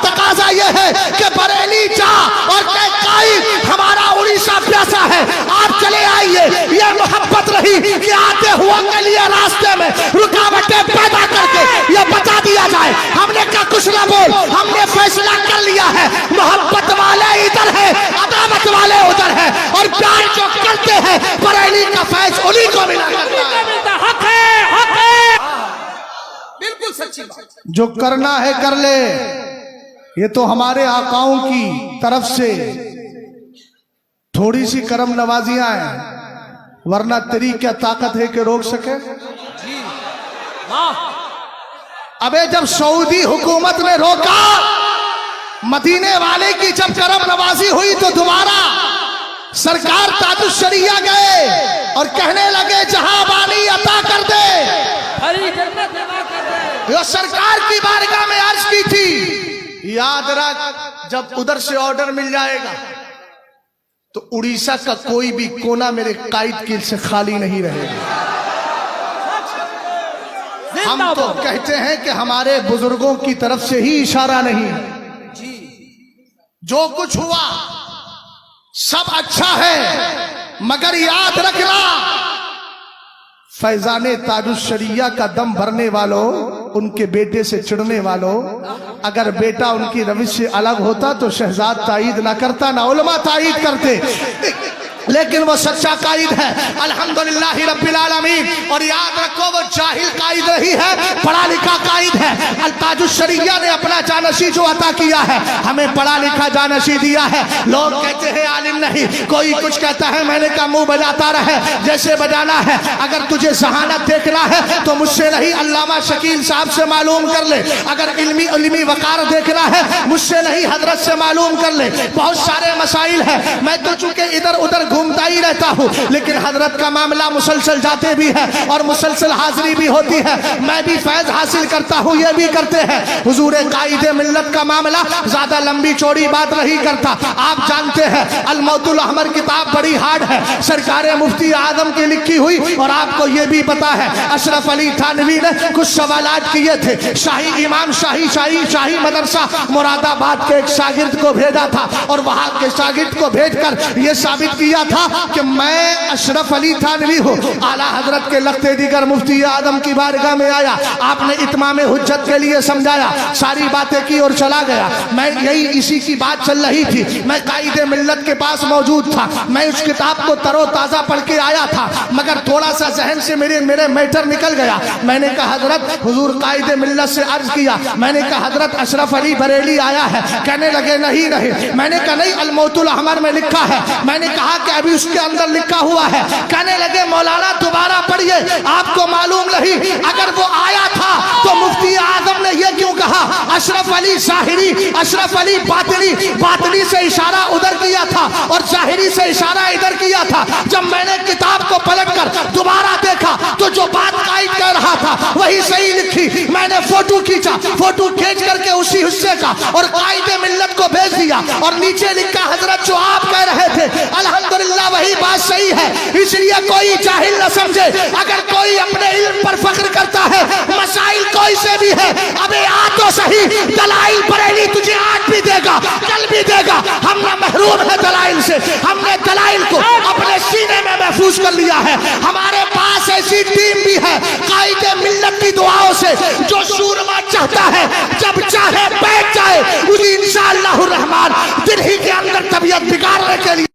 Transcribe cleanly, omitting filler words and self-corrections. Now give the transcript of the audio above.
تقاضا یہ ہے کہ بریلی جا اور ہمارا اڑیسہ پیاسا ہے، آپ چلے آئیے۔ یہ محبت رہی کہ آتے ہوا کے لیے راستے میں رکاوٹیں پیدا کر کے یہ بتا دیا جائے، ہم نے کہا کچھ نہ بول، ہم نے فیصلہ کر لیا ہے، محبت والے ادھر ہے، عداوت والے ادھر ہے، اور پیار جو کرتے ہیں بریلی کا فیض انہی کو ملا کرتا ہے۔ حق ہے، حق ہے، بالکل سچی بات۔ جو کرنا ہے کر لے، یہ تو ہمارے آقاؤں کی طرف سے تھوڑی سی کرم نوازیاں ہیں، ورنہ تیری کیا طاقت ہے کہ روک سکے؟ ابے جب سعودی حکومت نے روکا، مدینے والے کی جب کرم نوازی ہوئی تو دوبارہ سرکار تاج الشریعہ گئے اور کہنے لگے جہاں بانی عطا کر دے۔ جو سرکار کی بارگاہ میں عرض کی تھی، یاد رکھ جب ادھر سے آرڈر مل جائے گا تو اڑیسہ کا کوئی بھی کونا میرے قائد کی سے خالی نہیں رہے گا۔ ہم تو کہتے ہیں کہ ہمارے بزرگوں کی طرف سے ہی اشارہ نہیں، جو کچھ ہوا سب اچھا ہے، مگر یاد رکھنا فیضان تاج الشریعہ کا دم بھرنے والوں، ان کے بیٹے سے چڑھنے والوں، اگر بیٹا ان کی روش سے الگ ہوتا تو شہزاد تائید نہ کرتا، نہ علماء تائید کرتے، لیکن وہ سچا قائد ہے الحمدللہ رب العالمین۔ اور یاد رکھو وہ جاہل قائد نہیں ہے، پڑھا لکھا قائد ہے۔ تاج الشریعہ نے اپنا جانشی جو عطا کیا ہے، ہمیں پڑھا لکھا جانشی دیا ہے۔ لوگ کہتے ہیں عالم نہیں، کوئی کچھ کہتا ہے، میں نے کہا منہ بجاتا رہے جیسے بجانا ہے۔ اگر تجھے ذہانت دیکھنا ہے تو مجھ سے نہیں، علامہ شکیل صاحب سے معلوم کر لے۔ اگر علمی وقار دیکھنا ہے مجھ سے نہیں، حضرت سے معلوم کر لے۔ بہت سارے مسائل ہیں، میں تو چونکہ ادھر ادھر گھومتا ہی رہتا ہوں، لیکن حضرت کا معاملہ مسلسل جاتے بھی ہے اور مسلسل حاضری بھی ہوتی ہے، میں بھی فیض حاصل کرتا ہوں، یہ بھی کرتے ہیں۔ حضور قائد ملت کا معاملہ زیادہ لمبی چوڑی بات نہیں کرتا، آپ جانتے ہیں الموت الاحمر کتاب بڑی ہارڈ ہے، سرکار مفتی اعظم کی لکھی ہوئی، اور آپ کو یہ بھی پتا ہے اشرف علی تھانوی نے کچھ سوالات کیے تھے، شاہی امام شاہی مدرسہ مراد آباد کے ایک شاگرد کو بھیجا تھا، اور وہاں کے شاگرد کو بھیج کر یہ ثابت کیا تھا کہ میں اشرف علی تھانوی ہوں۔ اعلیٰ حضرت کے لخت دیگر مفتی اعظم کی بارگاہ میں آیا، آپ نے اتمام حجت کے لیے سمجھایا، ساری باتیں کی اور چلا گیا۔ میں اسی کی بات چل رہی تھی، میں قائد ملت کے پاس موجود تھا، میں اس کتاب کو تر و تازہ پڑھ کے آیا تھا، مگر تھوڑا سا ذہن سے میرے میٹر نکل گیا۔ میں نے کہا حضرت، حضور قائد ملت سے عرض کیا، میں نے کہا حضرت اشرف علی بریلی آیا ہے، کہنے لگے نہیں نہیں، میں نے کہا نہیں الموت الاحمر میں لکھا ہے، میں نے کہا کہ ابھی اس کے اندر لکھا ہوا ہے، کہنے لگے مولانا دوبارہ پڑھیے، آپ کو معلوم نہیں اگر وہ آیا تھا تو مفتی اعظم نے یہ کیوں کہا اشرف علی ظاہری، اشرف علی باطنی، باطنی سے اشارہ ادھر کیا تھا اور ظاہری سے اشارہ ادھر کیا تھا۔ جب میں نے کتاب کو پلٹ کر دوبارہ دیکھا تو جو بات قائد کہہ رہا تھا وہی صحیح لکھی، میں نے فوٹو کھینچا، فوٹو کھینچ کر کے اسی حصے کا اور قائد ملت کو بھیج دیا، اور نیچے لکھا حضرت جو آپ کہہ رہے تھے الحمدللہ وہی بات صحیح ہے، اس لیے کوئی جاہل نہ سمجھے، اگر کوئی اپنے علم پر فخر کرتا ہے مسائل کوئی سے بھی ہے، ابے آ تو صحیح، دلائل بریلی تجھے آج بھی دے گا کل بھی دے گا، ہم نہ محروم ہے دلائل سے، ہم نے دلائل کو اپنے سینے میں محفوظ کر لیا ہے۔ ہمارے پاس ایسی ٹیم بھی ہے قائد ملت کی دعاؤں سے، جو سورما چاہتا ہے جب چاہے بیٹھ جائے، انشاءاللہ الرحمن دل ہی کے اندر طبیعت بگاڑنے کے لیے